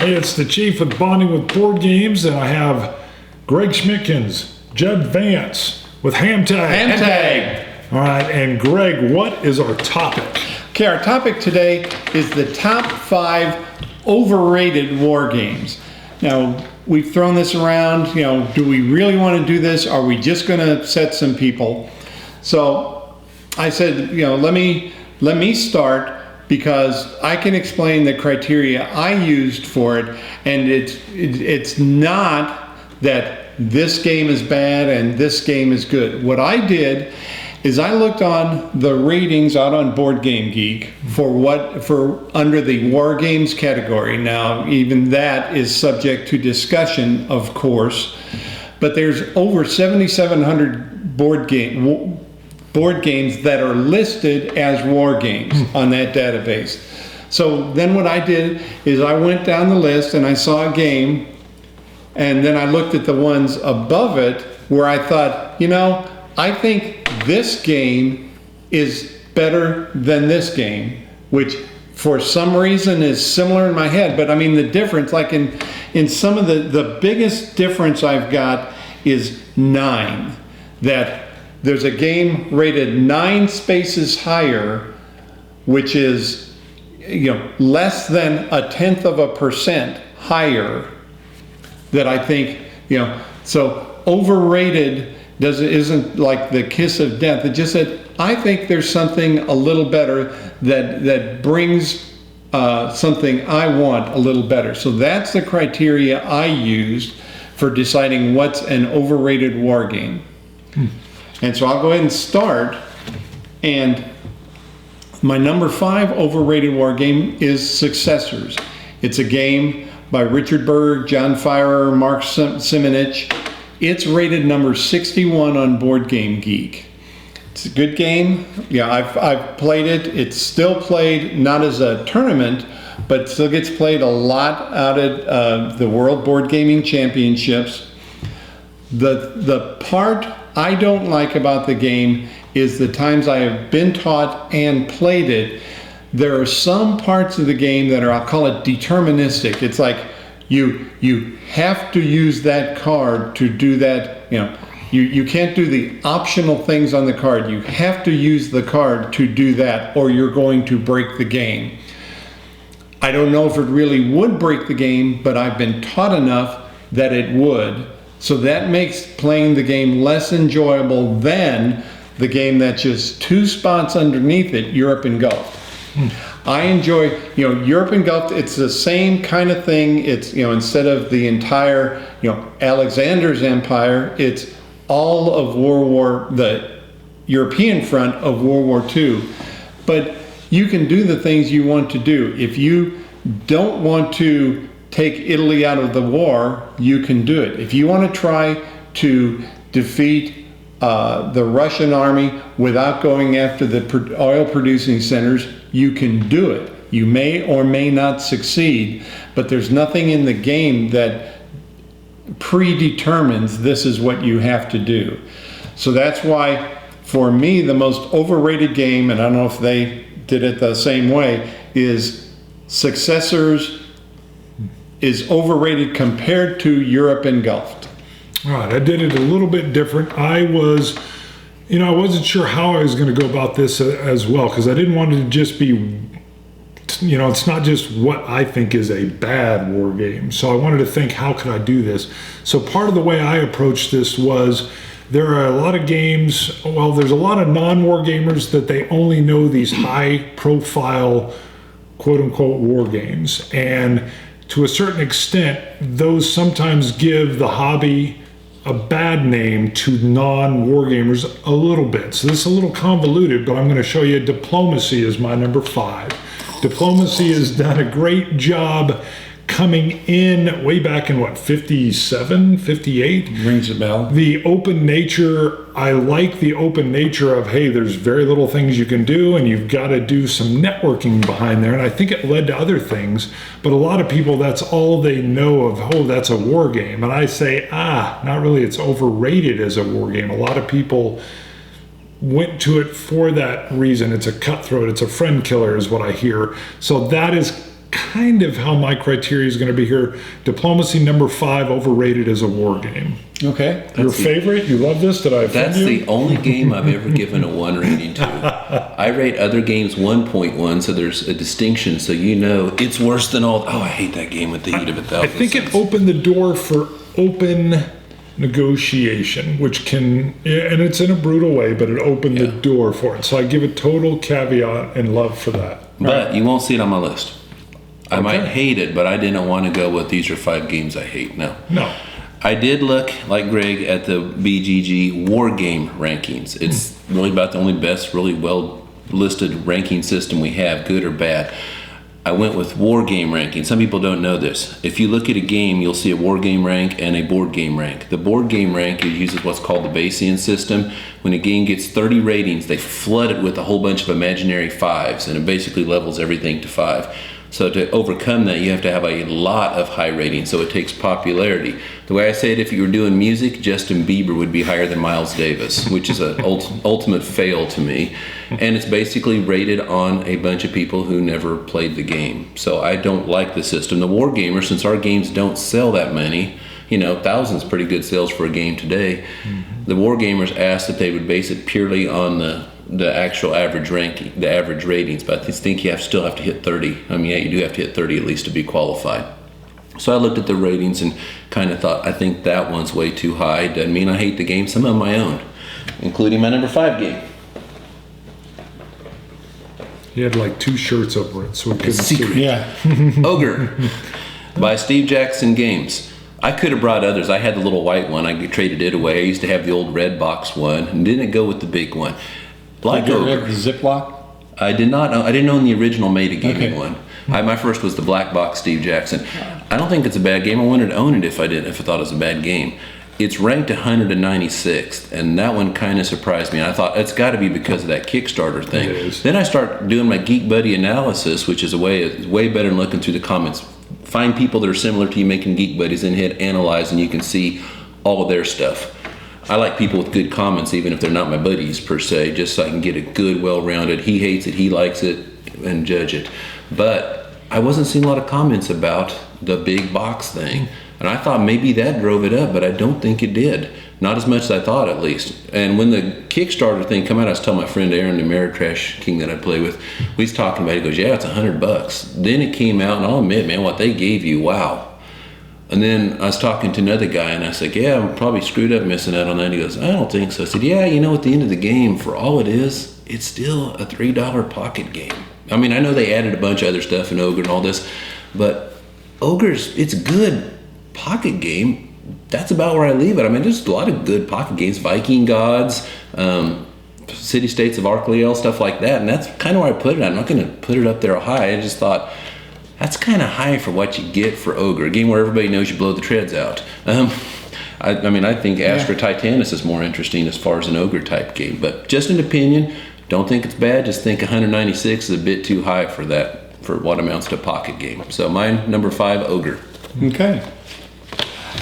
Hey, it's the Chief with Bonding with Board Games, and I have Greg Schmidtkins, Judd Vance with HAMTAG. HAMTAG! All right, and Greg, what is our topic? Okay, our topic today is the top 5 overrated war games. Now, we've thrown this around, do we really want to do this? Are we just going to set some people? So I said, let me start, because I can explain the criteria I used for it, and it's not that this game is bad and this game is good. What I did is I looked on the ratings out on Board Game Geek for under the War Games category. Now, even that is subject to discussion, of course, but there's over 7,700 board games that are listed as war games on that database. So then what I did is I went down the list and I saw a game, and then I looked at the ones above it where I thought, I think this game is better than this game, which for some reason is similar in my head. But I mean, the difference, like in some of the biggest difference I've got is 9. That there's a game rated 9 spaces higher, which is less than 0.1% higher, that I think so overrated isn't like the kiss of death. It just said I think there's something a little better that brings something I want a little better. So that's the criteria I used for deciding what's an overrated war game. And so I'll go ahead and start. And my number 5 overrated war game is Successors. It's a game by Richard Berg, John Fierer, Mark Simonich. It's rated number 61 on Board Game Geek. It's a good game. Yeah, I've played it. It's still played, not as a tournament, but still gets played a lot out at the World Board Gaming Championships. The part I don't like about the game is the times I have been taught and played it, there are some parts of the game that are, I'll call it deterministic. It's like you have to use that card to do that. You can't do the optional things on the card. You have to use the card to do that, or you're going to break the game. I don't know if it really would break the game, but I've been taught enough that it would. So that makes playing the game less enjoyable than the game that's just 2 spots underneath it, Europe engulfed. I enjoy, Europe engulfed, it's the same kind of thing. It's, instead of the entire, Alexander's empire, it's all of the European front of World War II. But you can do the things you want to do. If you don't want to take Italy out of the war, you can do it. If you want to try to defeat the Russian army without going after the oil producing centers, you can do it. You may or may not succeed, but there's nothing in the game that predetermines this is what you have to do. So that's why, for me, the most overrated game, and I don't know if they did it the same way, is Successors is overrated compared to Europe engulfed. All right, I did it a little bit different. I wasn't sure how I was going to go about this as well, because I didn't want it to just be, it's not just what I think is a bad war game. So I wanted to think, how could I do this? So part of the way I approached this was, there are a lot of games, there's a lot of non-war gamers that they only know these high-profile, quote-unquote, war games. And to a certain extent, those sometimes give the hobby a bad name to non-war gamers a little bit. So this is a little convoluted, but I'm going to show you Diplomacy is my number 5. Diplomacy has done a great job coming in way back in 57, 58? Rings a bell. The open nature, I like the open nature of, hey, there's very little things you can do and you've got to do some networking behind there. And I think it led to other things, but a lot of people, that's all they know of, oh, that's a war game. And I say, not really, it's overrated as a war game. A lot of people went to it for that reason. It's a cutthroat, it's a friend killer is what I hear. So that is kind of how my criteria is going to be here. Diplomacy number 5, overrated as a war game. Okay. Your favorite? You love this? Did I offend That's you? the only game I've ever given a 1 rating to. I rate other games 1.1, so there's a distinction, so you know it's worse than all. Oh, I hate that game with the heat of 1,000 I think suns. it opened the door for open negotiation, which can, and it's in a brutal way, but it opened the door for it. So I give it total caveat and love for that. But you won't see it on my list. I might hate it, but I didn't want to go with these are 5 games I hate. No. I did look, like Greg, at the BGG Wargame rankings. It's really about the only best, really well listed ranking system we have, good or bad. I went with Wargame ranking. Some people don't know this. If you look at a game, you'll see a Wargame rank and a board game rank. The board game rank uses what's called the Bayesian system. When a game gets 30 ratings, they flood it with a whole bunch of imaginary 5s, and it basically levels everything to 5. So to overcome that, you have to have a lot of high ratings, so it takes popularity. The way I say it, if you were doing music, Justin Bieber would be higher than Miles Davis, which is an ultimate fail to me. And it's basically rated on a bunch of people who never played the game. So I don't like the system. The Wargamer, since our games don't sell that many, you know, thousands pretty good sales for a game today, the Wargamers asked that they would base it purely on the actual average ranking, the average ratings, but I think you still have to hit 30. I mean, yeah, you do have to hit 30 at least to be qualified. So I looked at the ratings and kind of thought, I think that one's way too high. Doesn't mean I hate the game. Some of my own, including my number 5 game. He had like 2 shirts over it, so we couldn't see. Yeah. Ogre by Steve Jackson Games. I could have brought others. I had the little white one. I traded it away. I used to have the old red box one and didn't go with the big one. Like Did you Ogre. have the Ziploc? I did not know. I didn't own the original Meta Gaming Okay. one. My first was the black box Steve Jackson. I don't think it's a bad game. I wanted to own it if I thought it was a bad game. It's ranked 196th, and that one kind of surprised me. And I thought it's got to be because of that Kickstarter thing. It is. Then I start doing my Geek Buddy analysis, which is way better than looking through the comments. Find people that are similar to you making Geek Buddies and hit analyze, and you can see all of their stuff. I like people with good comments, even if they're not my buddies per se, just so I can get a good, well-rounded, he hates it, he likes it, and judge it. But I wasn't seeing a lot of comments about the big box thing. And I thought maybe that drove it up, but I don't think it did. Not as much as I thought, at least. And when the Kickstarter thing came out, I was telling my friend Aaron, the Ameritrash King that I play with, we was talking about it. He goes, yeah, it's $100. Then it came out, and I'll admit, man, what they gave you, wow. And then I was talking to another guy, and I said, yeah, I'm probably screwed up missing out on that. And he goes, I don't think so. I said, yeah, you know, at the end of the game, for all it is, it's still a $3 pocket game. I mean, I know they added a bunch of other stuff in Ogre and all this, but Ogre's, it's good pocket game. That's about where I leave it. I mean, there's a lot of good pocket games, Viking Gods, City States of Arcliel, stuff like that, and that's kind of where I put it. I'm not going to put it up there high. I just thought that's kind of high for what you get for Ogre, a game where everybody knows you blow the treads out. I mean, I think Astra Titanus is more interesting as far as an Ogre type game, but just an opinion. Don't think it's bad. Just think 196 is a bit too high for that, for what amounts to a pocket game. So mine, number 5, Ogre. Okay.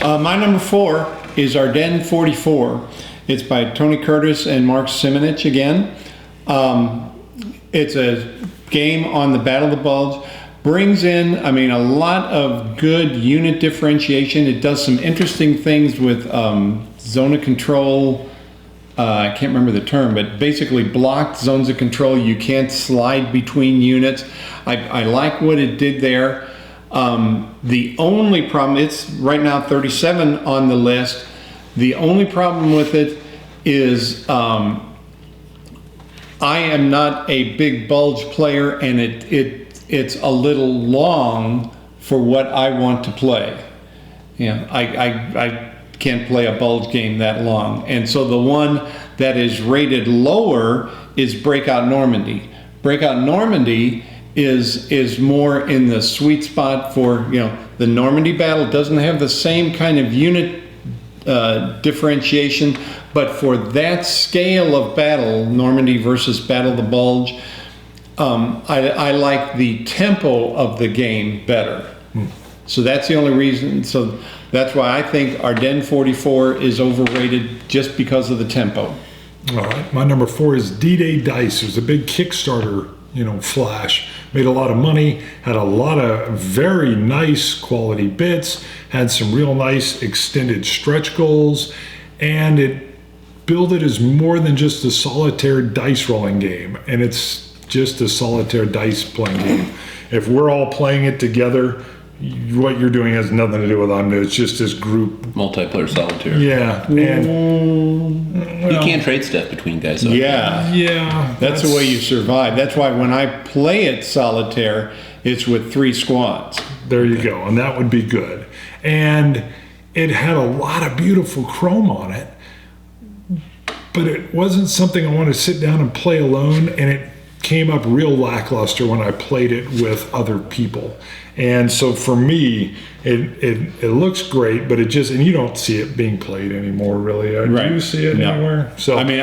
My number 4 is Ardennes 44. It's by Tony Curtis and Mark Simonich again. It's a game on the Battle of the Bulge. Brings in, I mean, a lot of good unit differentiation. It does some interesting things with zone of control. I can't remember the term, but basically blocked zones of control. You can't slide between units. I like what it did there. The only problem, it's right now 37 on the list. The only problem with it is I am not a big bulge player, and it's a little long for what I want to play. Yeah, I can't play a bulge game that long. And so the one that is rated lower is Breakout Normandy. Breakout Normandy is more in the sweet spot for, you know, the Normandy battle. Doesn't have the same kind of unit differentiation, but for that scale of battle, Normandy versus Battle of the Bulge, I like the tempo of the game better. So that's the only reason. So that's why I think Ardennes 44 is overrated, just because of the tempo. All right, my number 4 is D-Day Dice. There's a big Kickstarter flash. Made a lot of money, had a lot of very nice quality bits, had some real nice extended stretch goals, and it billed it as more than just a solitaire dice rolling game. And it's just a solitaire dice playing game. If we're all playing it together, what you're doing has nothing to do with Omni. It's just this group Multiplayer solitaire. Yeah, and You can't trade stuff between guys. Yeah. That's the way you survive. That's why when I play it solitaire, it's with 3 squads. There you go, and that would be good. And it had a lot of beautiful chrome on it, but it wasn't something I wanted to sit down and play alone, and it came up real lackluster when I played it with other people. And so for me, it looks great, but it just, and you don't see it being played anymore, really. Right. Do you see it anywhere? So I mean,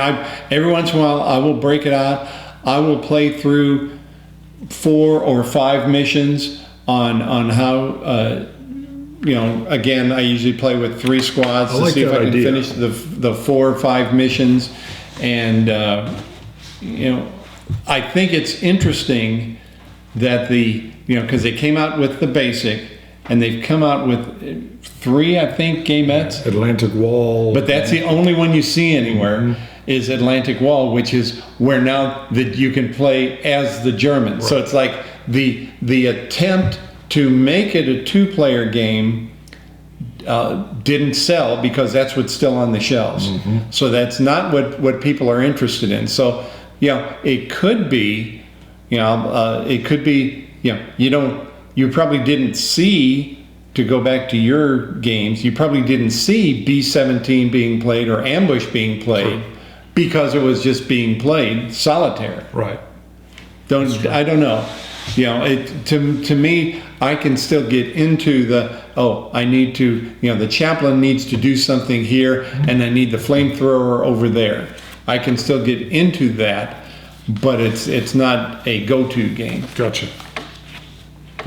every once in a while, I will break it out. I will play through 4 or 5 missions on how, again, I usually play with 3 squads to see if I can finish the 4 or 5 missions. And, I think it's interesting that because they came out with the basic, and they've come out with 3, I think, gamettes. Atlantic Wall. But that's the only one you see anywhere is Atlantic Wall, which is where now that you can play as the Germans. Right. So it's like the attempt to make it a 2-player game didn't sell because that's what's still on the shelves. So that's not what people are interested in. So it could be, you probably didn't see, to go back to your games, you probably didn't see B-17 being played or Ambush being played because it was just being played solitaire. Right. I don't know. To me, I can still get into I need to, the chaplain needs to do something here, and I need the flamethrower over there. I can still get into that, but it's not a go-to game. Gotcha.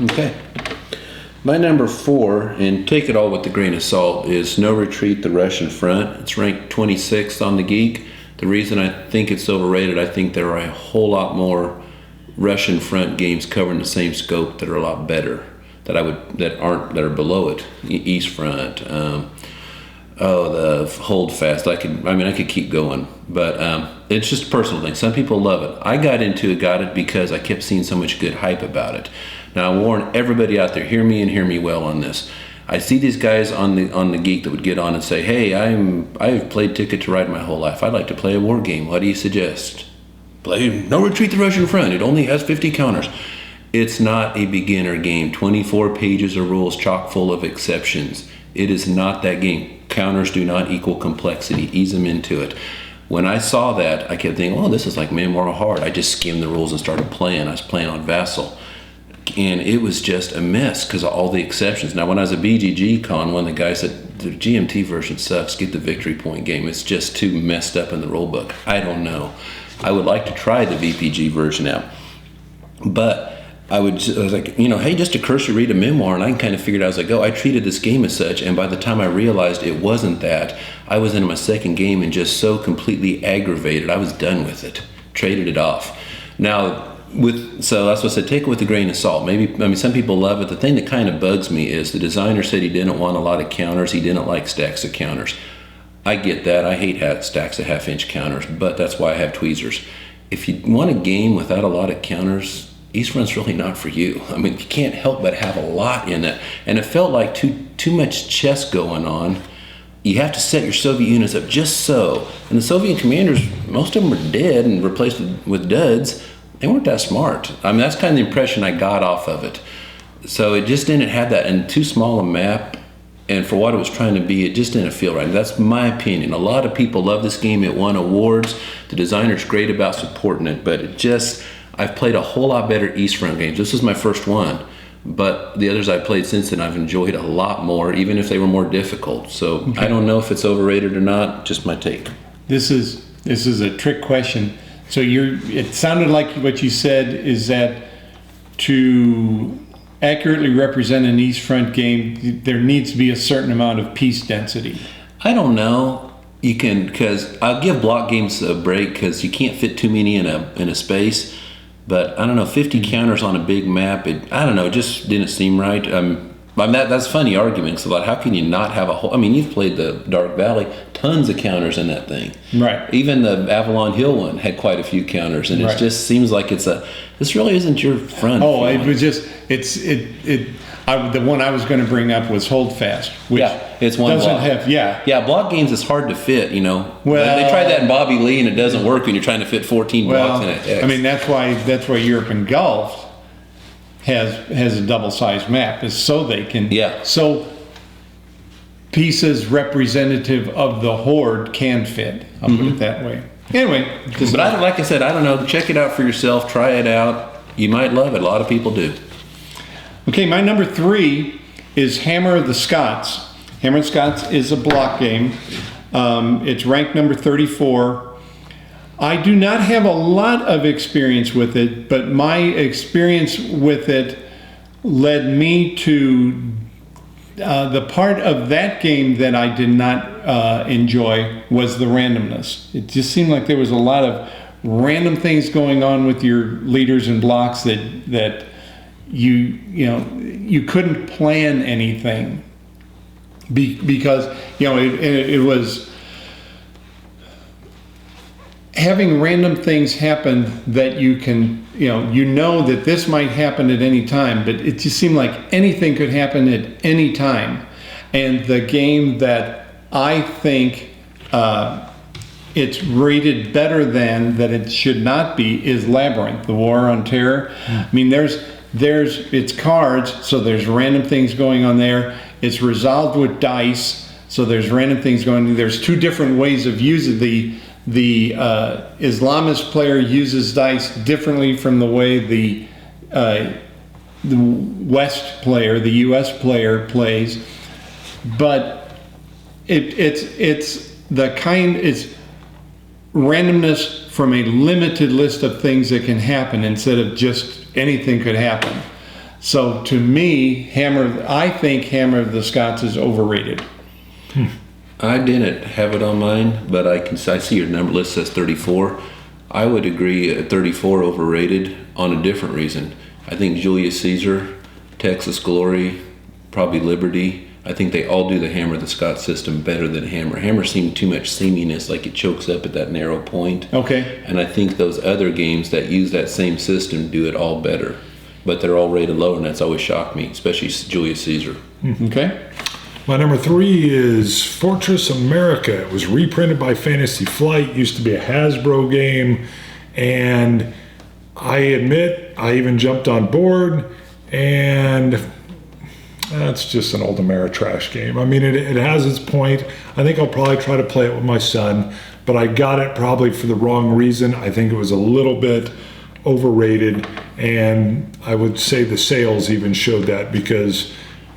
Okay. My number 4, and take it all with a grain of salt, is No Retreat, The Russian Front. It's ranked 26th on the Geek. The reason I think it's overrated, I think there are a whole lot more Russian Front games covering the same scope that are a lot better, that are below it. East Front, the Holdfast. I could keep going, but it's just a personal thing. Some people love it. I got it because I kept seeing so much good hype about it. Now I warn everybody out there, hear me and hear me well on this. I see these guys on the Geek that would get on and say, "Hey, I've played Ticket to Ride my whole life. I'd like to play a war game. What do you suggest?" Play No Retreat, The Russian Front. It only has 50 counters. It's not a beginner game. 24 pages of rules, chock full of exceptions. It is not that game. Counters do not equal complexity. Ease them into it. When I saw that, I kept thinking, this is like Memoir Hard. I just skimmed the rules and started playing. I was playing on Vassal. And it was just a mess because of all the exceptions. Now, when I was at BGG Con, one of the guys said, the GMT version sucks. Get the victory point game. It's just too messed up in the rule book. I don't know. I would like to try the VPG version out. But I was like, hey, just a cursory read a memoir, and I can kind of figure it out as I go. I treated this game as such, and by the time I realized it wasn't that, I was into my second game and just so completely aggravated, I was done with it. Traded it off. Now, so that's what I said, take it with a grain of salt. Some people love it. The thing that kind of bugs me is the designer said he didn't want a lot of counters. He didn't like stacks of counters. I get that. I hate stacks of half-inch counters, but that's why I have tweezers. If you want a game without a lot of counters, East Front's really not for you. You can't help but have a lot in it. And it felt like too much chess going on. You have to set your Soviet units up just so. And the Soviet commanders, most of them were dead and replaced with duds. They weren't that smart. That's kind of the impression I got off of it. So it just didn't have that, and too small a map, and for what it was trying to be, it just didn't feel right. That's my opinion. A lot of people love this game. It won awards. The designer's great about supporting it, but I've played a whole lot better East Front games. This is my first one, but the others I've played since then I've enjoyed a lot more, even if they were more difficult. So okay. I don't know if it's overrated or not, just my take. This is a trick question. So it sounded like what you said is that to accurately represent an East Front game, there needs to be a certain amount of piece density. I don't know. You can, because I'll give block games a break because you can't fit too many in a space. But I don't know, 50 counters on a big map, I don't know, it just didn't seem right. That's funny arguments about how can you not have a whole, you've played the Dark Valley, tons of counters in that thing. Right. Even the Avalon Hill one had quite a few counters, and it just seems like this really isn't your front. Oh, it was just, the one I was going to bring up was Holdfast, which it's one doesn't block. have, block games is hard to fit, Well, they tried that in Bobby Lee and it doesn't work when you're trying to fit 14 blocks in it. That's why Europe and Golf has a double-sized map, is so they can, so pieces representative of the horde can fit. I'll put it that way. Anyway, but like I said, I don't know. Check it out for yourself. Try it out. You might love it. A lot of people do. Okay, my number 3 is Hammer of the Scots. Hammer of the Scots is a block game. It's ranked number 34. I do not have a lot of experience with it, but my experience with it led me to the part of that game that I did not enjoy was the randomness. It just seemed like there was a lot of random things going on with your leaders and blocks that you couldn't plan anything because it was having random things happen that you can that this might happen at any time, but it just seemed like anything could happen at any time. And the game that I think it's rated better than that it should not be is Labyrinth, the War on Terror. It's cards, so there's random things going on there. It's resolved with dice, so there's random things going on. There's 2 different ways of using the Islamist player uses dice differently from the way the West player, the U.S. player plays, but it's randomness from a limited list of things that can happen instead of just anything could happen. So to me, I think Hammer of the Scots is overrated. I didn't have it on mine, but I see your number list says 34. I would agree at 34 overrated on a different reason. I think Julius Caesar, Texas Glory, probably Liberty, I think they all do the Hammer of the Scots system better than Hammer. Hammer seemed too much seaminess, like it chokes up at that narrow point. Okay. And I think those other games that use that same system do it all better. But they're all rated lower, and that's always shocked me, especially Julius Caesar. Okay. My number 3 is Fortress America. It was reprinted by Fantasy Flight, used to be a Hasbro game, and I admit I even jumped on board, and that's just an old Ameritrash game. It has its point. I think I'll probably try to play it with my son, but I got it probably for the wrong reason. I think it was a little bit overrated, and I would say the sales even showed that, because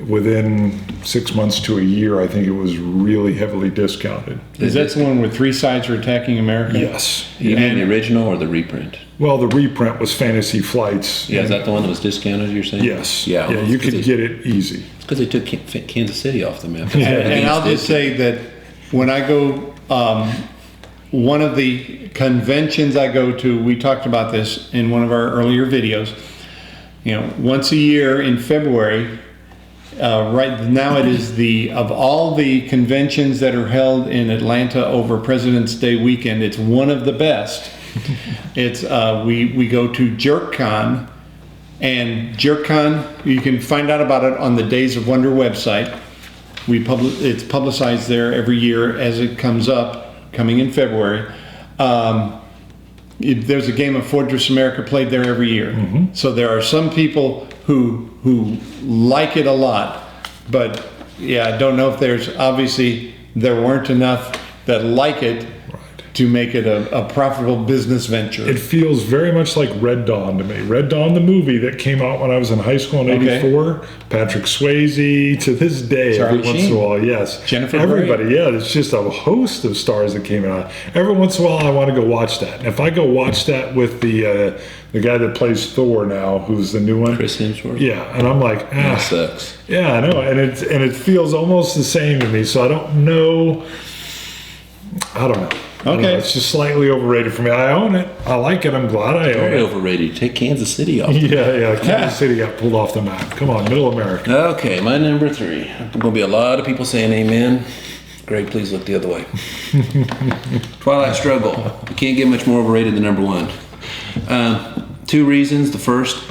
within 6 months to a year, I think it was really heavily discounted. Is that the one where 3 sides are attacking America? Yes. You mean the original or the reprint? Well, the reprint was Fantasy Flights. Yeah, is that the one that was discounted, you're saying? Yes. Yeah, you could get it easy. It's because they took Kansas City off the map. And I'll just say that when I go, one of the conventions I go to, we talked about this in one of our earlier videos, once a year in February, right now it is of all the conventions that are held in Atlanta over President's Day weekend, it's one of the best. It's we go to JerkCon, and JerkCon, you can find out about it on the Days of Wonder website. It's publicized there every year as it comes up, coming in February. There's a game of Fortress America played there every year. Mm-hmm. So there are some people who like it a lot, but I don't know if there weren't enough that like it to make it a profitable business venture. It feels very much like Red Dawn to me. Red Dawn, the movie that came out when I was in high school in '84. Patrick Swayze, to this day, Charlie every once Sheen. in a while, yes. Jennifer Everybody, Grey. it's just a host of stars that came out. Every once in a while, I want to go watch that. And if I go watch that with the guy that plays Thor now, who's the new one, Chris Hemsworth. Yeah, and I'm like, that sucks. Yeah, I know, and it feels almost the same to me. So I don't know. Okay. It's just slightly overrated for me. I own it. I like it. I'm glad I own Very it. overrated. Take Kansas City off. Yeah. Kansas City got pulled off the map. Come on, Middle America. Okay, my number 3. There's going to be a lot of people saying amen. Greg, please look the other way. Twilight Struggle. You can't get much more overrated than number 1. 2 reasons. The first,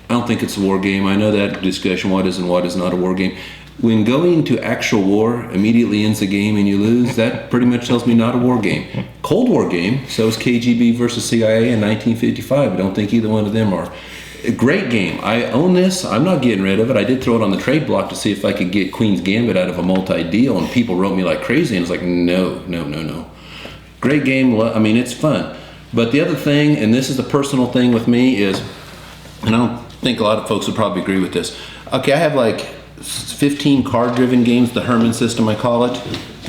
I don't think it's a war game. I know that discussion, what is and what is not a war game. When going to actual war immediately ends the game and you lose, that pretty much tells me not a war game. Cold War game, so is KGB versus CIA in 1955. I don't think either one of them are. A great game. I own this. I'm not getting rid of it. I did throw it on the trade block to see if I could get Queen's Gambit out of a multi-deal, and people wrote me like crazy, and it's like, no. Great game. I mean, it's fun. But the other thing, and this is the personal thing with me, is, and I don't think a lot of folks would probably agree with this. Okay, I have like 15 card-driven games, the Herman system I call it.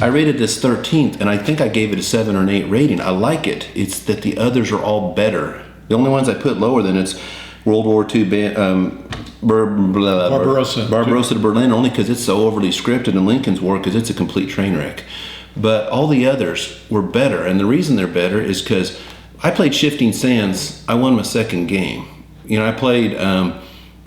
I rated this 13th, and I think I gave it a 7 or an 8 rating. I like it. It's that the others are all better. The only ones I put lower than it's World War II Barbarossa to Berlin, only because it's so overly scripted, and Lincoln's War because it's a complete train wreck. But all the others were better, and the reason they're better is because I played Shifting Sands. I won my second game. I played a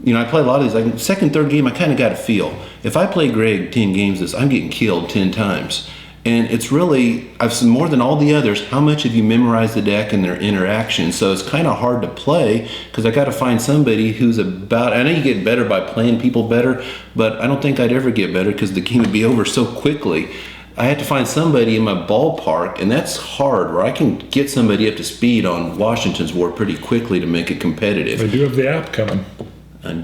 lot of these. Like second, third game, I kind of got a feel. If I play Greg 10 games, I'm getting killed 10 times. And it's really, I've seen more than all the others, how much have you memorized the deck and their interaction? So it's kind of hard to play because I got to find somebody who's about, I know you get better by playing people better, but I don't think I'd ever get better because the game would be over so quickly. I had to find somebody in my ballpark, and that's hard, where I can get somebody up to speed on Washington's War pretty quickly to make it competitive. They do have the app coming.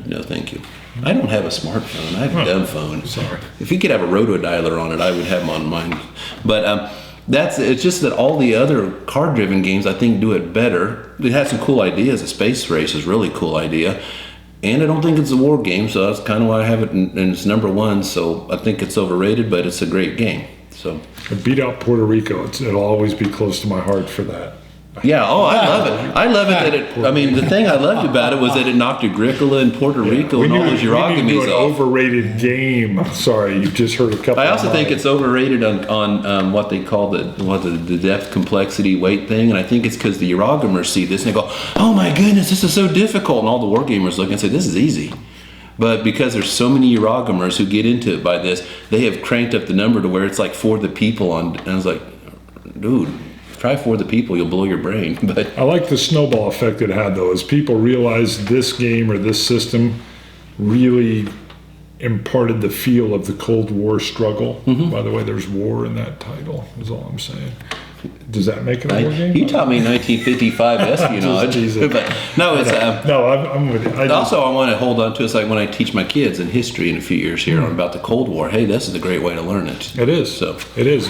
No, thank you. I don't have a smartphone. I have a dumb phone. Sorry. If you could have a rotodialer on it, I would have them on mine. But it's just that all the other card-driven games, I think, do it better. It has some cool ideas. A space race is a really cool idea. And I don't think it's a war game, so that's kind of why I have it, and it's number 1. So I think it's overrated, but it's a great game. So I beat out Puerto Rico. It'll always be close to my heart for that. Yeah, I love it. I love it that the thing I loved about it was that it knocked Agricola and Puerto Rico and all those Eurogamies off. Overrated game. Sorry, you've just heard a couple. I also think it's overrated on what they call the depth, complexity, weight thing, and I think it's because the Eurogamers see this and they go, "Oh my goodness, this is so difficult," and all the wargamers look and say, "This is easy." But because there's so many Eurogamers who get into it by this, they have cranked up the number to where it's like for the people on. And I was like, dude. Try for the people, you'll blow your brain. But I like the snowball effect it had, though, as people realized this game or this system really imparted the feel of the Cold War struggle. Mm-hmm. By the way, there's war in that title, is all I'm saying. Does that make it a war game? You taught me 1955 espionage. But no, it's I'm with you. I want to hold on to it. Like when I teach my kids in history in a few years here about the Cold War. Hey, this is a great way to learn it. It is. So it is.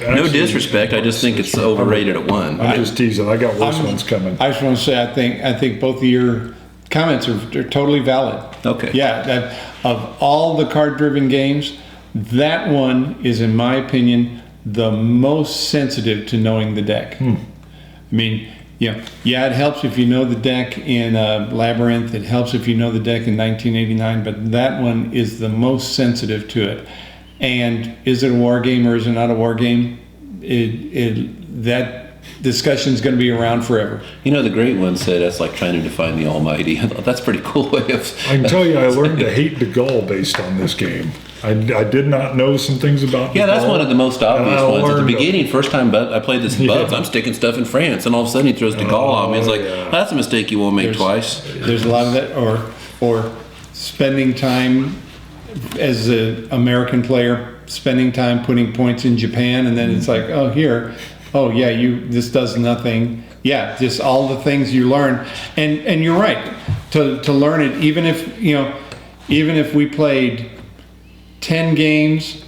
No disrespect. I just think it's overrated at 1. I'm just teasing. I got worse ones coming. I just want to say I think both of your comments are totally valid. Okay. Yeah. Of all the card-driven games, that one is, in my opinion, the most sensitive to knowing the deck. I mean, it helps if you know the deck in Labyrinth. It helps if you know the deck in 1989, but that one is the most sensitive to it. And is it a war game or is it not a war game? That discussion is going to be around forever. The great one said that's like trying to define the Almighty. I thought that's a pretty cool way of. I can tell you, I learned to hate de Gaulle based on this game. I did not know some things about de Gaulle. That's one of the most obvious ones. At the beginning, first time I played this in Bubs, I'm sticking stuff in France, and all of a sudden he throws de Gaulle on me. It's like, that's a mistake you won't make twice. There's a lot of that, or spending time as an American player, spending time putting points in Japan, and then it's like, this does nothing. Yeah, just all the things you learn, and you're right to learn it. Even if we played 10 games,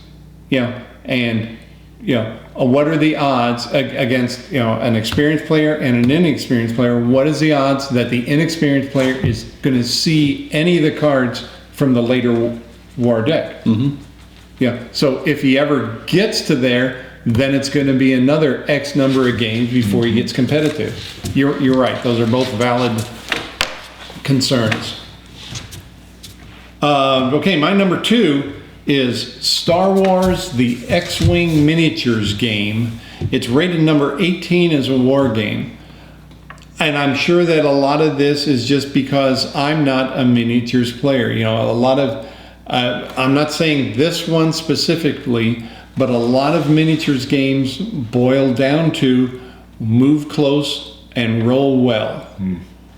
what are the odds against an experienced player and an inexperienced player? What is the odds that the inexperienced player is going to see any of the cards from the later war deck? Mm-hmm. Yeah. So if he ever gets to there, then it's going to be another X number of games before he gets competitive. You're right. Those are both valid concerns. Okay, my number 2 is Star Wars: The X-Wing Miniatures game. It's rated number 18 as a war game. And I'm sure that a lot of this is just because I'm not a miniatures player. You know, a lot of, I'm not saying this one specifically, but a lot of miniatures games boil down to move close and roll well.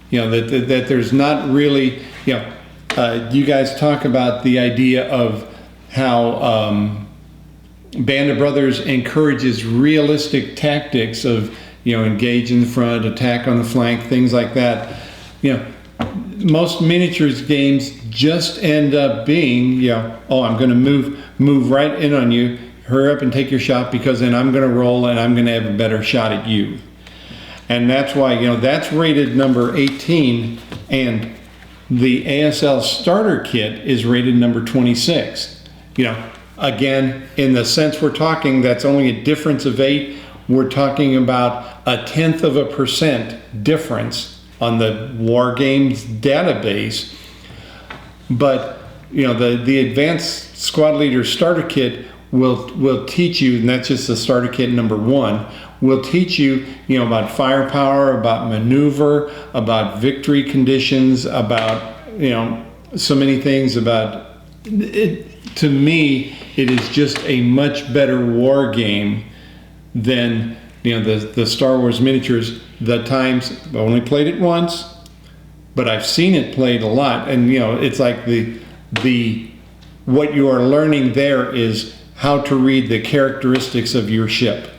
You know, that there's not really, you know, you guys talk about the idea of how Band of Brothers encourages realistic tactics of, you know, engage in the front, attack on the flank, things like that. You know, most miniatures games just end up being, you know, oh, I'm going to move right in on you, hurry up and take your shot, because then I'm going to roll and I'm going to have a better shot at you. And that's why, you know, that's rated number 18, and the ASL starter kit is rated number 26. You know, again, in the sense we're talking, that's only a difference of 8. We're talking about 0.1% difference on the War Games database. But, you know, the Advanced Squad Leader Starter Kit will teach you, and that's just the starter kit number 1, will teach you, you know, about firepower, about maneuver, about victory conditions, about, you know, so many things about it. To me, it is just a much better war game than, you know, the Star Wars miniatures. The times I've only played it once, but I've seen it played a lot, and, you know, it's like the what you are learning there is how to read the characteristics of your ship,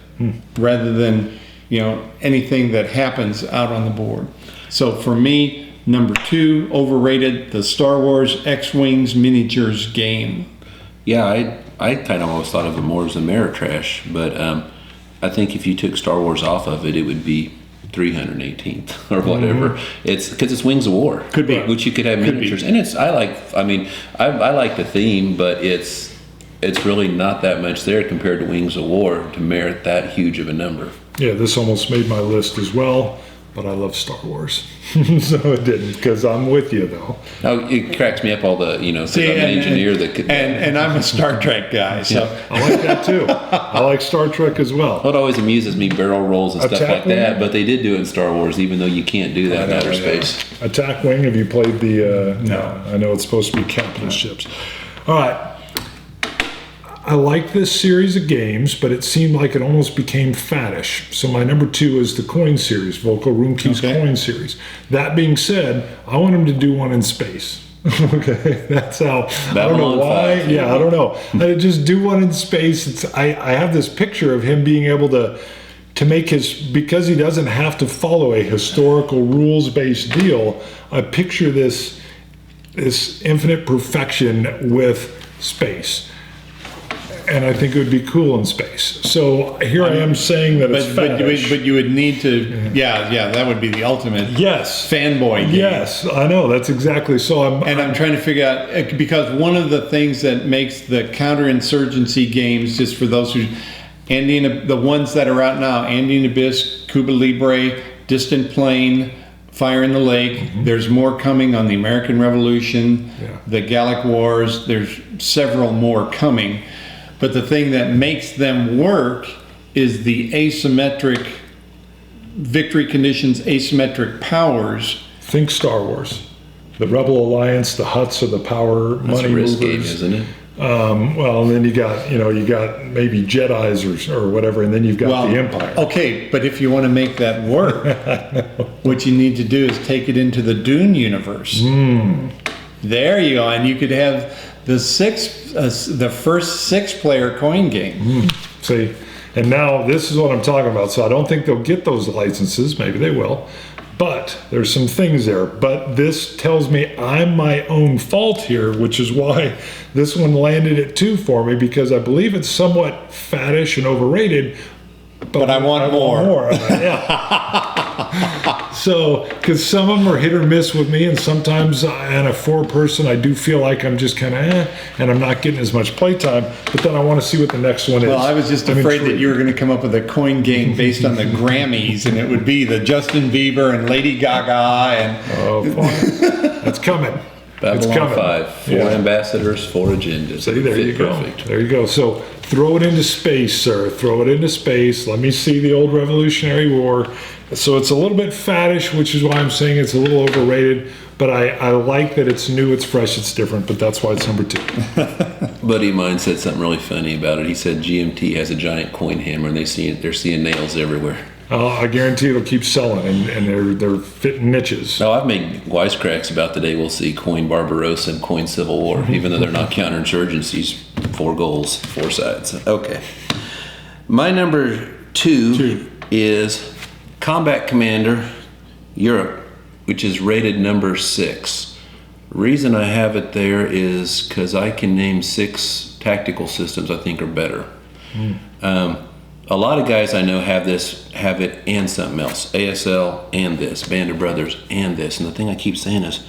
rather than, you know, anything that happens out on the board. So for me, number 2, overrated, the Star Wars X-Wings miniatures game. Yeah, I kind of always thought of it more as Ameritrash, but I think if you took Star Wars off of it, it would be 318th or whatever. It's because it's Wings of War, Could be. which you could have miniatures, and it's I like the theme, but it's really not that much there compared to Wings of War to merit that huge of a number. Yeah, this almost made my list as well, but I love Star Wars, so it didn't, because I'm with you though. Now, it cracks me up all the, you know, because I'm an engineer that could. And I'm a Star Trek guy, so. I like that too. I like Star Trek as well. What always amuses me, barrel rolls and stuff Attack like that, wing? but they did do it in Star Wars, even though you can't do that in outer space. Attack Wing, have you played the, no, I know it's supposed to be capital ships. All right. I like this series of games, but it seemed like it almost became faddish. So my number 2 is the coin series, Volko Ruhnke's coin series. That being said, I want him to do one in space. Okay, that's how. I don't know why. 5, yeah, I don't know. I just do one in space. I have this picture of him being able to make his, because he doesn't have to follow a historical rules-based deal. I picture this infinite perfection with space. And I think it would be cool in space. So here I am saying that it's faddish. But you would need to, yeah, that would be the ultimate fanboy game. Yes, I know, that's exactly. So I'm trying to figure out, because one of the things that makes the counterinsurgency games, just for those who, the ones that are out now, Andean Abyss, Cuba Libre, Distant Plain, Fire in the Lake, there's more coming on the American Revolution, the Gallic Wars, there's several more coming. But the thing that makes them work is the asymmetric victory conditions, asymmetric powers. Think Star Wars. The Rebel Alliance, the Hutts are the power That's money a risk movers. game, isn't it? Well, and then you got maybe Jedis or whatever, and then you've got the Empire. Okay, but if you want to make that work, what you need to do is take it into the Dune universe. There you go, and you could have the first 6-player coin game. See, and now this is what I'm talking about. So I don't think they'll get those licenses. Maybe they will. But there's some things there. But this tells me I'm my own fault here, which is why this one landed at 2 for me, because I believe it's somewhat faddish and overrated. But I want more. Yeah. So, because some of them are hit or miss with me, and sometimes on a 4-person, I do feel like I'm just kind of and I'm not getting as much playtime. But then I want to see what the next one is. Well, I was just afraid that you were going to come up with a coin game based on the Grammys, and it would be the Justin Bieber and Lady Gaga and. Oh, fine. That's coming. Babylon coming. 5. 4 Yeah. ambassadors, 4 agendas. See, there Fit you go. perfect. There you go. So throw it into space, sir. Throw it into space. Let me see the old Revolutionary War. So it's a little bit faddish, which is why I'm saying it's a little overrated. But I like that it's new, it's fresh, it's different. But that's why it's number 2. Buddy of mine said something really funny about it. He said GMT has a giant coin hammer, and they're seeing nails everywhere. I guarantee it'll keep selling, and they're fitting niches. Now, I've made wisecracks about the day we'll see coin Barbarossa and coin Civil War, even though they're not counterinsurgencies. 4 goals, 4 sides. Okay. My number 2 is Combat Commander Europe, which is rated number 6. Reason I have it there is because I can name 6 tactical systems I think are better. A lot of guys I know have it and something else. ASL and this, Band of Brothers and this. And the thing I keep saying is,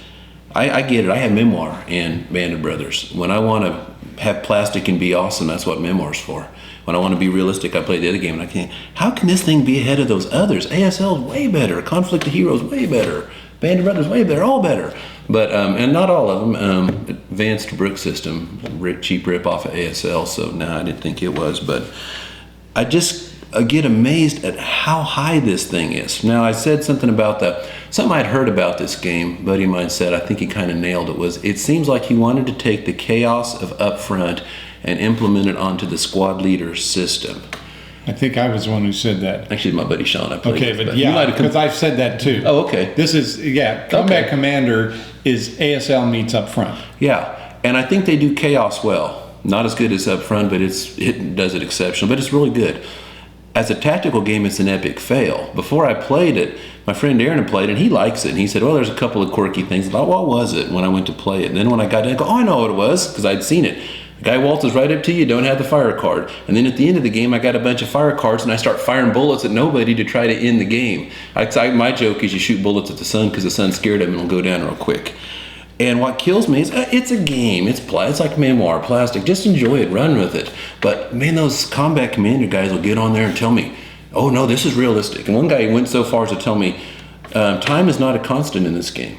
I get it. I have Memoir and Band of Brothers. When I want to have plastic and be awesome, that's what Memoir's for. When I want to be realistic, I play the other game and I can't. How can this thing be ahead of those others? ASL is way better. Conflict of Heroes way better. Band of Brothers way better. All better. But and not all of them. Advanced Brook System, cheap rip off of ASL. So no, I didn't think it was, but. I just get amazed at how high this thing is. Now, I said something about something I'd heard about this game, buddy of mine said, I think he kind of nailed it, was it seems like he wanted to take the chaos of Upfront and implement it onto the squad leader system. I think I was the one who said that. Actually, my buddy Sean, I played Okay, with, but you yeah, might have because I've said that too. Oh, okay. This is, Combat Okay. Commander is ASL meets Upfront. Yeah, and I think they do chaos well. Not as good as Upfront, but it does it exceptional, but it's really good. As a tactical game, it's an epic fail. Before I played it, my friend Aaron had played it, and he likes it. And he said, well, there's a couple of quirky things. I thought, what was it when I went to play it? And then when I got in, I go, oh, I know what it was, because I'd seen it. The guy waltzes right up to you, don't have the fire card. And then at the end of the game, I got a bunch of fire cards, and I start firing bullets at nobody to try to end the game. My joke is you shoot bullets at the sun, because the sun's scared of him, and it'll go down real quick. And what kills me is it's a game. It's like Memoir, plastic. Just enjoy it, run with it. But man, those Combat Commander guys will get on there and tell me, oh no, this is realistic. And one guy went so far as to tell me, time is not a constant in this game.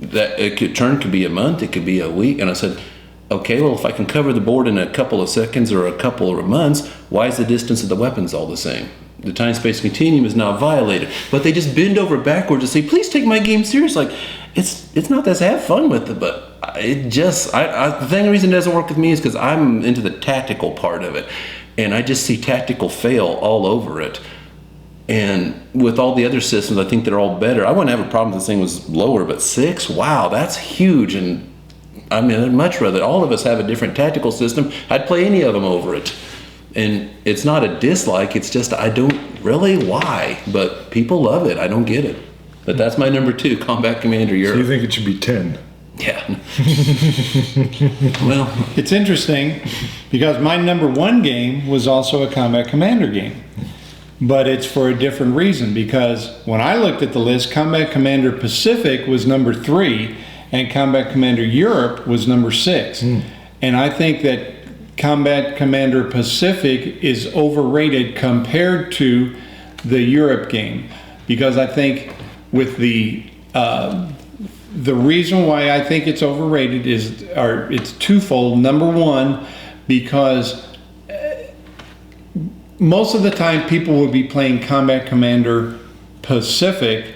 That turn could be a month, it could be a week. And I said, okay, well, if I can cover the board in a couple of seconds or a couple of months, why is the distance of the weapons all the same? The time-space continuum is not violated. But they just bend over backwards and say, please take my game serious. Like, it's not that, have fun with it, but the reason it doesn't work with me is because I'm into the tactical part of it. And I just see tactical fail all over it. And with all the other systems, I think they're all better. I wouldn't have a problem if this thing was lower, but 6, wow, that's huge. And I mean, I'd much rather all of us have a different tactical system. I'd play any of them over it. And it's not a dislike, it's just I don't really why, but people love it. I don't get it. But that's my number 2, Combat Commander Europe. So you think it should be 10? Yeah. Well, It's interesting because my number 1 game was also a Combat Commander game. But it's for a different reason, because when I looked at the list, Combat Commander Pacific was number 3 and Combat Commander Europe was number 6. And I think that Combat Commander Pacific is overrated compared to the Europe game, because I think with the reason why I think it's overrated is, or it's twofold. Number 1, because most of the time people will be playing Combat Commander Pacific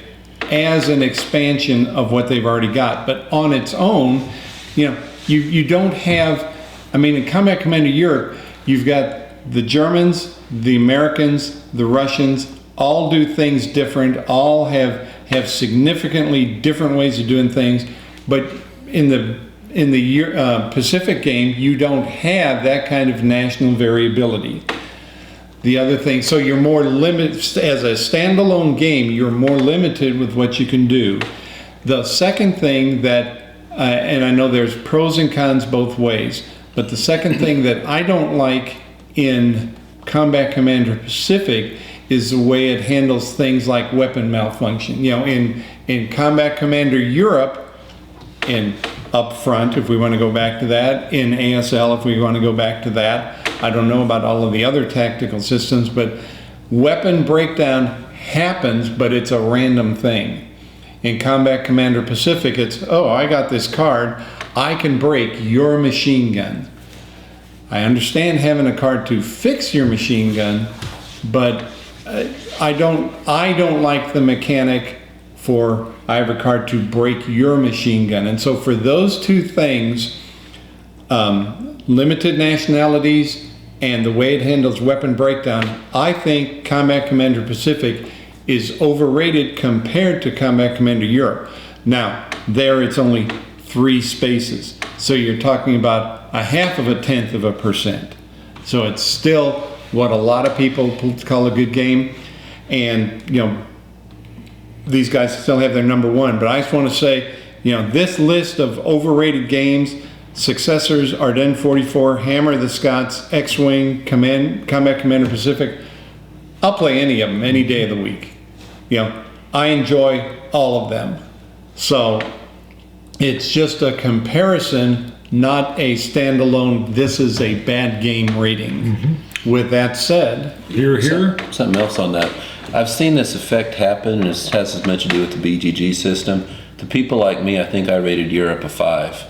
as an expansion of what they've already got, but on its own, you don't have. I mean, in Combat Commander Europe, you've got the Germans, the Americans, the Russians, all do things different, all have significantly different ways of doing things. But in the Pacific game, you don't have that kind of national variability. The other thing, so you're more limited, as a standalone game, you're more limited with what you can do. The second thing that, and I know there's pros and cons both ways, but the second thing that I don't like in Combat Commander Pacific is the way it handles things like weapon malfunction. In Combat Commander Europe, in Upfront, if we want to go back to that, in ASL, if we want to go back to that, I don't know about all of the other tactical systems, but weapon breakdown happens, but it's a random thing. In Combat Commander Pacific, it's, oh, I got this card, I can break your machine gun. I understand having a card to fix your machine gun, but I don't like the mechanic for I have a card to break your machine gun. And so for those two things, limited nationalities and the way it handles weapon breakdown, I think Combat Commander Pacific is overrated compared to Combat Commander Europe. Now, there it's only 3 spaces. So you're talking about 0.5%. So it's still what a lot of people call a good game. And, you know, these guys still have their number 1. But I just want to say, you know, this list of overrated games, Successors, Ardennes 44, Hammer the Scots, X-Wing, Combat Commander Pacific, I'll play any of them any day of the week. You know, I enjoy all of them. So it's just a comparison, not a standalone, this is a bad game rating. With that said, Here. Something else on that. I've seen this effect happen, and it has as much to do with the BGG system. To people like me, I think I rated Europe a 5.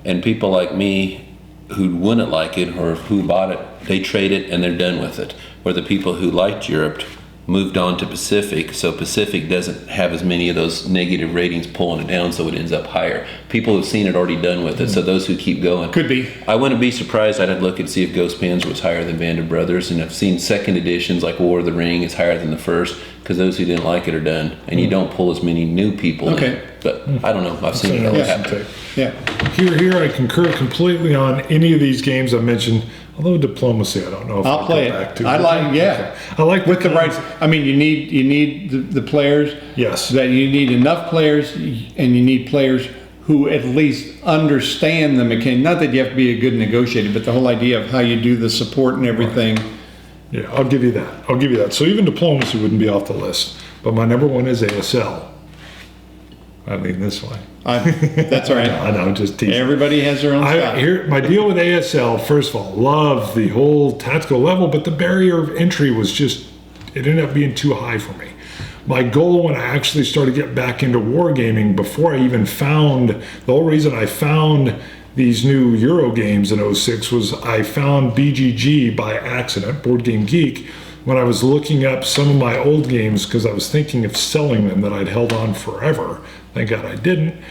And people like me who wouldn't like it or who bought it, they trade it and they're done with it. Where the people who liked Europe moved on to Pacific, so Pacific doesn't have as many of those negative ratings pulling it down, so it ends up higher. People who've seen it already done with it, so those who keep going. could be. I wouldn't be surprised. I'd look and see if Ghost Panzer was higher than Band of Brothers, and I've seen second editions like War of the Ring is higher than the first, because those who didn't like it are done, and you don't pull as many new people Okay. in. But I don't know. I've seen it happen. Yeah. Here, I concur completely on any of these games I mentioned. Although diplomacy, I don't know if I'll I'd play go it. back to. I like, yeah. I like With the right, I mean, you need the players. Yes. That you need enough players, and you need players who at least understand the mechanic. Not that you have to be a good negotiator, but the whole idea of how you do the support and everything. Yeah, I'll give you that. So even diplomacy wouldn't be off the list. But my number 1 is ASL. I mean this way. That's all right. I know, just teasing. Everybody has their own style. My deal with ASL, first of all, love the whole tactical level, but the barrier of entry was just, it ended up being too high for me. My goal when I actually started to get back into wargaming, before I even found, the whole reason I found these new Euro games in 06 was I found BGG by accident, Board Game Geek, when I was looking up some of my old games because I was thinking of selling them that I'd held on forever. Thank God I didn't.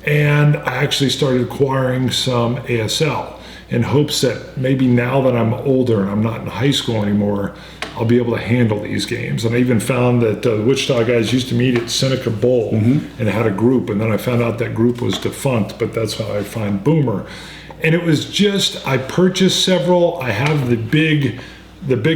And I actually started acquiring some ASL in hopes that maybe now that I'm older and I'm not in high school anymore, I'll be able to handle these games. And I even found that the Wichita guys used to meet at Seneca Bowl and had a group. And then I found out that group was defunct, but that's how I find Boomer. And it was just, I purchased several. I have the big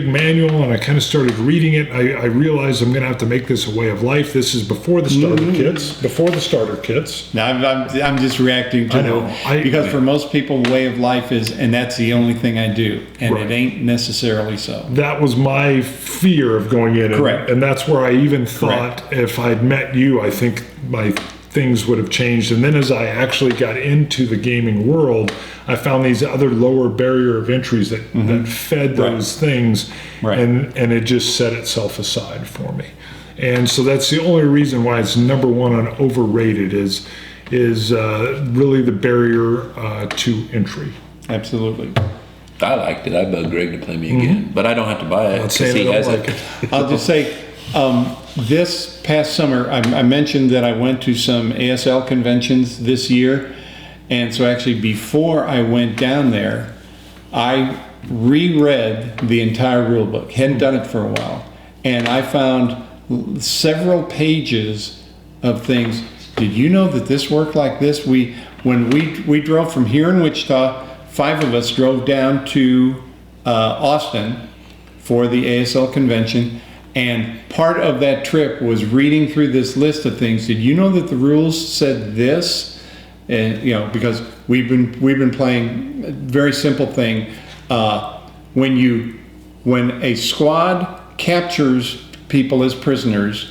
manual, and I kind of started reading it. I realized I'm going to have to make this a way of life. This is before the starter kits. Now I'm just reacting to because for most people, way of life is, and that's the only thing I do, and Right. it ain't necessarily so. That was my fear of going in. Correct. And that's where I even thought if I'd met you, I think my things would have changed. And then as I actually got into the gaming world, I found these other lower barrier of entries that fed those things, and it just set itself aside for me. And so that's the only reason why it's number 1 on overrated is really the barrier to entry. Absolutely. I liked it. I bugged Greg to play me again, but I don't have to buy it because he has it. I'll just say, this past summer, I mentioned that I went to some ASL conventions this year. And so actually before I went down there, I reread the entire rule book. Hadn't done it for a while. And I found several pages of things. Did you know that this worked like this? When we drove from here in Wichita, 5 of us drove down to Austin for the ASL convention. And part of that trip was reading through this list of things. Did you know that the rules said this? And because we've been playing a very simple thing. When a squad captures people as prisoners,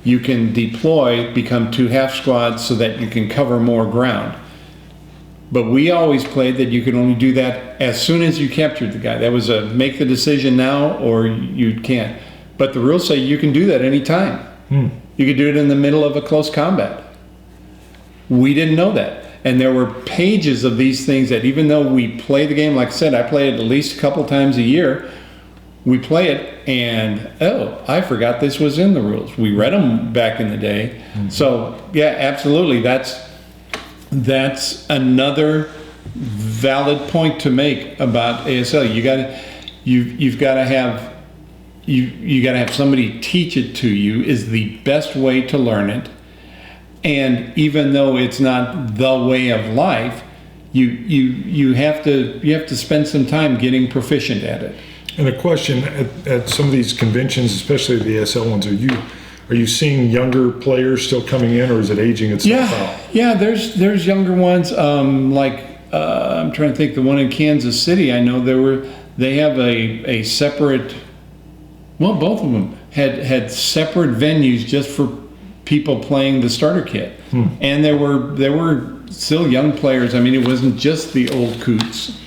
you can deploy, become 2 half squads so that you can cover more ground. But we always played that you could only do that as soon as you captured the guy. That was a make the decision now or you can't. But the rules say you can do that anytime. You could do it in the middle of a close combat. We didn't know that. And there were pages of these things that even though we play the game, like I said, I play it at least a couple times a year. We play it and, oh, I forgot this was in the rules. We read them back in the day. Mm-hmm. So yeah, absolutely. That's another valid point to make about ASL. You've got to have somebody teach it to you is the best way to learn it. And even though it's not the way of life, you have to spend some time getting proficient at it. And a question at some of these conventions, especially the ASL ones, are you seeing younger players still coming in, or is it aging itself out? Yeah. There's younger ones. I'm trying to think. The one in Kansas City, I know they have a separate. Well, both of them had separate venues just for people playing the starter kit, and there were still young players. I mean, it wasn't just the old coots.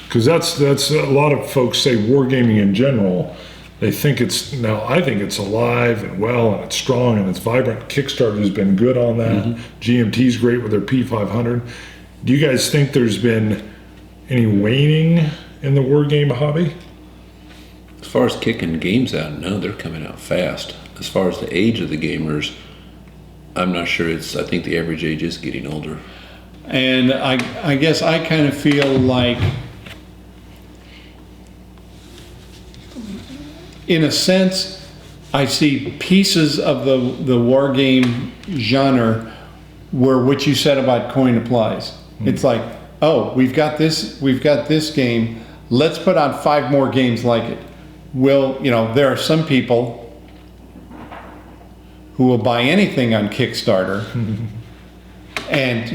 Because that's a lot of folks say wargaming in general. They think I think it's alive and well and it's strong and it's vibrant. Kickstarter has been good on that. Mm-hmm. GMT's great with their P500. Do you guys think there's been any waning in the wargame hobby? As far as kicking games out, no, they're coming out fast. As far as the age of the gamers, I'm not sure. I think the average age is getting older. And I guess I kind of feel like, in a sense, I see pieces of the war game genre where what you said about coin applies. Mm-hmm. It's like, oh, we've got this game. Let's put out 5 more games like it. There are some people who will buy anything on Kickstarter. Mm-hmm. And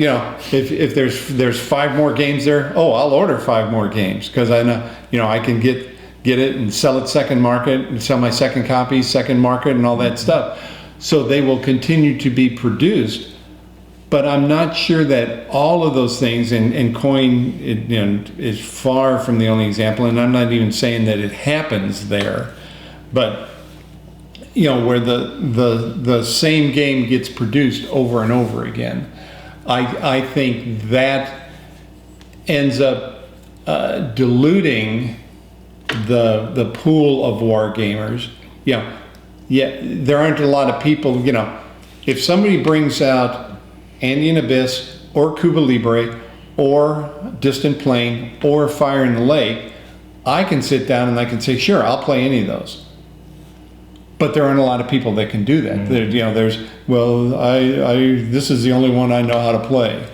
if there's 5 more games there, oh, I'll order 5 more games because I know I can get it and sell it second market and sell my second copy second market and all that stuff. So they will continue to be produced, but I'm not sure that all of those things, and coin is far from the only example, and I'm not even saying that it happens there, but where the same game gets produced over and over again, I think that ends up diluting the pool of war gamers. There aren't a lot of people. If somebody brings out Andean Abyss or Cuba Libre or Distant Plain or Fire in the Lake, I can sit down and I can say, sure, I'll play any of those. But there aren't a lot of people that can do that. Mm-hmm. This is the only one I know how to play.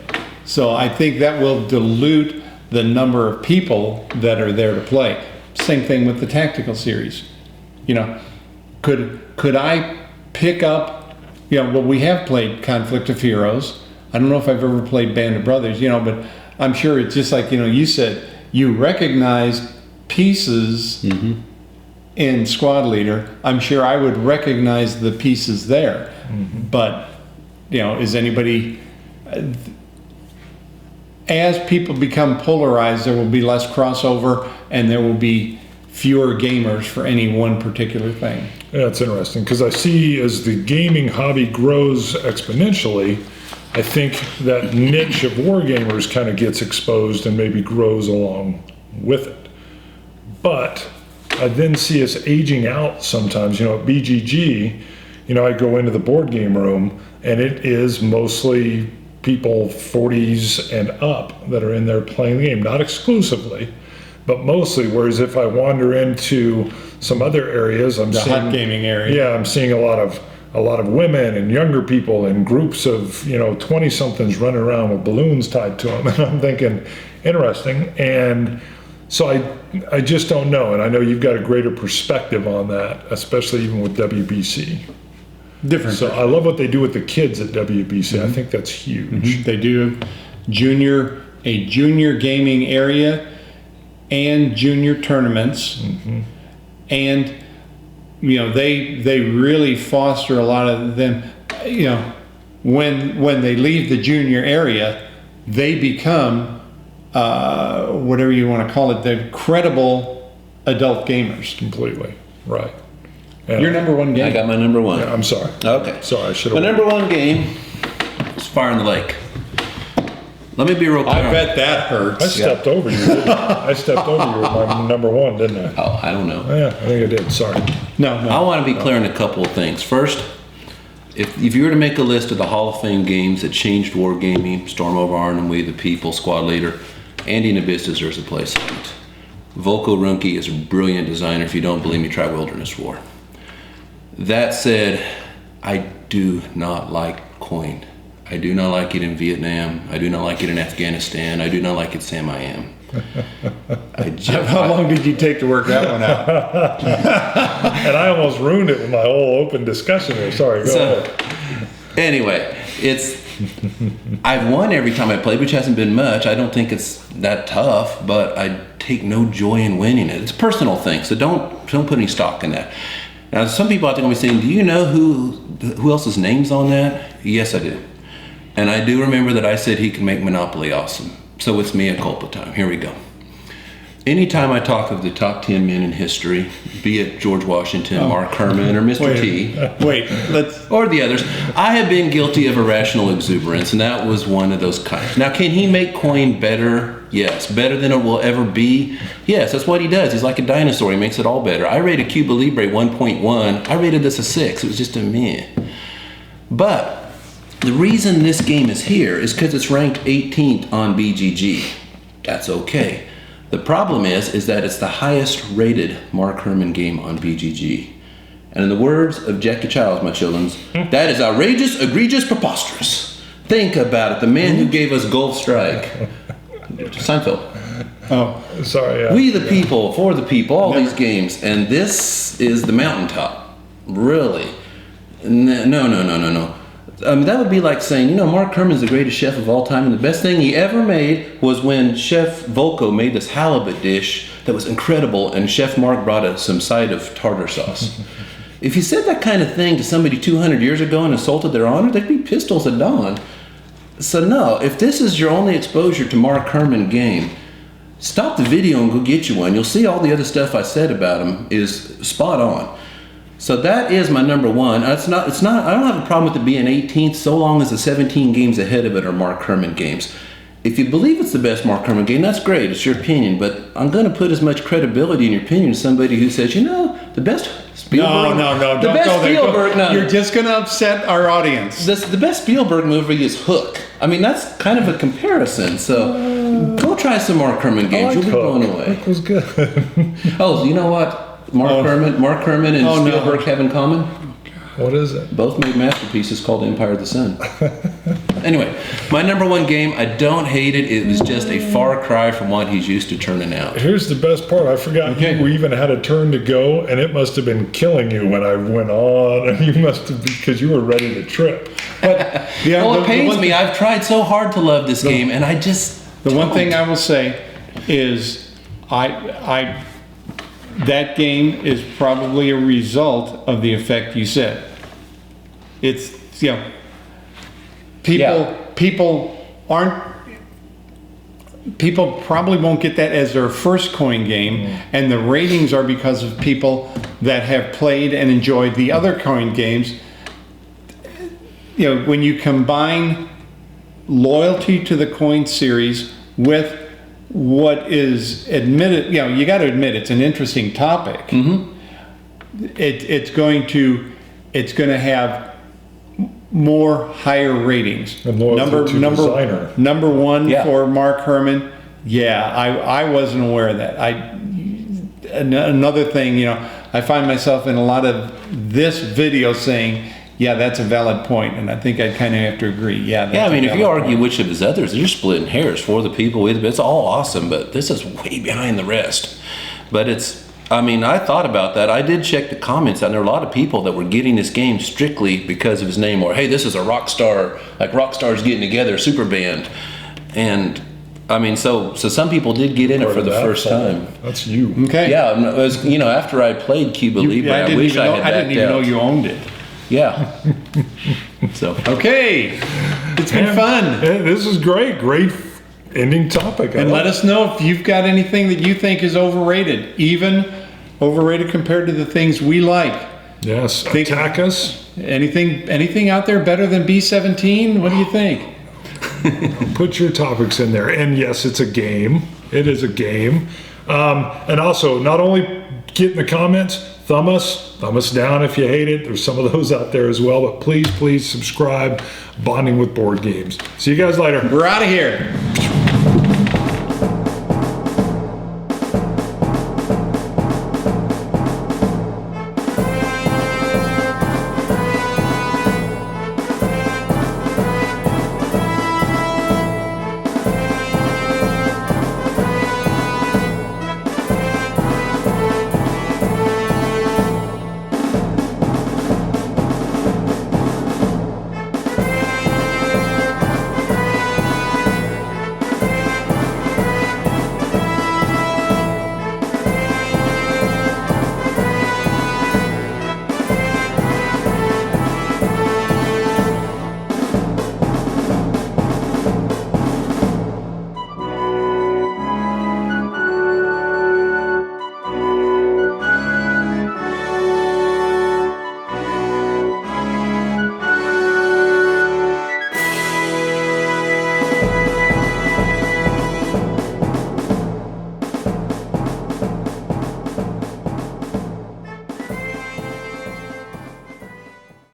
So I think that will dilute the number of people that are there to play. Same thing with the tactical series. Could I pick up, we have played Conflict of Heroes. I don't know if I've ever played Band of Brothers, but I'm sure it's just like, you said, you recognize pieces mm-hmm. in Squad Leader. I'm sure I would recognize the pieces there. Mm-hmm. But, is anybody, as people become polarized, there will be less crossover and there will be fewer gamers for any one particular thing. Yeah, it's interesting because I see as the gaming hobby grows exponentially, I think that niche of wargamers kind of gets exposed and maybe grows along with it. But I then see us aging out sometimes. At BGG, I go into the board game room and it is mostly people 40s and up that are in there playing the game, not exclusively, but mostly. Whereas if I wander into some other areas, I'm seeing hot gaming area. Yeah, I'm seeing a lot of women and younger people and groups of 20-somethings running around with balloons tied to them, and I'm thinking, interesting. And so I just don't know, and I know you've got a greater perspective on that, especially even with WBC. Different. So I love what they do with the kids at WBC. Mm-hmm. I think that's huge. Mm-hmm. They do a junior gaming area and junior tournaments, mm-hmm. and they really foster a lot of them. When they leave the junior area, they become whatever you want to call it, they're credible adult gamers. Completely right. Yeah. Your number one I game. got my number one. I'm sorry. Okay. Sorry, I should My have. number one game is Fire in the Lake. Let me be real clear. I bet that hurts. I stepped over you. Didn't I? I stepped over you with my number one, didn't I? Oh, I don't know. Yeah, I think I did. Sorry. No. I want to be clear on a couple of things. First, if you were to make a list of the Hall of Fame games that changed wargaming, Storm over Ardennes, We the People, Squad Leader, Andy and Abyss deserves a place on it. Volko Ruhnke is a brilliant designer. If you don't believe me, try Wilderness War. That said, I do not like coin. I do not like it in Vietnam. I do not like it in Afghanistan. I do not like it Sam I Am. How long did you take to work that one out? And I almost ruined it with my whole open discussion there. Sorry, go ahead. Anyway, I've won every time I played, which hasn't been much. I don't think it's that tough, but I take no joy in winning it. It's a personal thing, so don't put any stock in that. Now, some people out there will be saying, do you know who else's name's on that? Yes, I do. And I do remember that I said he can make Monopoly awesome. So it's mea culpa time. Here we go. Anytime I talk of the top 10 men in history, be it George Washington, Mark Herman, or Mr. T, or the others, I have been guilty of irrational exuberance, and that was one of those kinds. Now, can he make coin better? Yes. Better than it will ever be? Yes, that's what he does. He's like a dinosaur. He makes it all better. I rated Cuba Libre 1.1. I rated this a 6. It was just a meh. But the reason this game is here is because it's ranked 18th on BGG. That's okay. The problem is that it's the highest rated Mark Herman game on BGG. And in the words of Jackie Childs, my children, that is outrageous, egregious, preposterous. Think about it. The man who gave us Gulf Strike. Seinfeld. Oh, sorry. Yeah. We the people, for the people, all these games. And this is the mountaintop. Really. No. That would be like saying, Mark Herman's the greatest chef of all time, and the best thing he ever made was when Chef Volko made this halibut dish that was incredible, and Chef Mark brought some side of tartar sauce. If you said that kind of thing to somebody 200 years ago and insulted their honor, there'd be pistols at dawn. So no, if this is your only exposure to Mark Herman game, stop the video and go get you one. You'll see all the other stuff I said about him is spot on. So that is my number one. It's not. I don't have a problem with it being 18th so long as the 17 games ahead of it are Mark Herman games. If you believe it's the best Mark Herman game, that's great. It's your opinion. But I'm going to put as much credibility in your opinion as somebody who says, the best Spielberg. No. The Don't best go there. Spielberg. No. You're just going to upset our audience. The best Spielberg movie is Hook. I mean, that's kind of a comparison. So go try some Mark Herman games. You'll be blown away. Hook was good. Oh, you know what? Mark Herman and Spielberg have in common? What is it? Both made masterpieces called Empire of the Sun. Anyway, my number one game, I don't hate it. It was just a far cry from what he's used to turning out. Here's the best part. I forgot you even had a turn to go, and it must have been killing you when I went on, and you must have, because you were ready to trip. But it pains me. I've tried so hard to love this game, and I just one thing I will say is that game is probably a result of the effect you said. It's, people probably won't get that as their first coin game, and the ratings are because of people that have played and enjoyed the other coin games. When you combine loyalty to the coin series with what is admitted, you got to admit it's an interesting topic. Mm-hmm. It's going to have more higher ratings. Number one for Mark Herman. Yeah, I wasn't aware of that. Another thing, I find myself in a lot of this video saying, yeah, that's a valid point, and I think I'd kind of have to agree. Yeah, if you argue which of his others, you're splitting hairs. For the people, it's all awesome, but this is way behind the rest. But I thought about that. I did check the comments, and there were a lot of people that were getting this game strictly because of his name, or, hey, this is a rock star, like rock stars getting together, super band. And, so some people did get in it for the first time. That's you. Okay. Yeah, it was, after I played Cuba Libre, I wish I had I didn't even know you owned it. Yeah. So okay, it's been fun. This is great ending topic. And let us know if you've got anything that you think is overrated, even overrated compared to the things we like. Yes. Attack us. Anything out there better than B-17? What do you think? Put your topics in there. And yes, it's a game. It is a game. And also, not only get in the comments, thumb us down if you hate it. There's some of those out there as well. But please subscribe. Bonding with Board Games. See you guys later. We're out of here.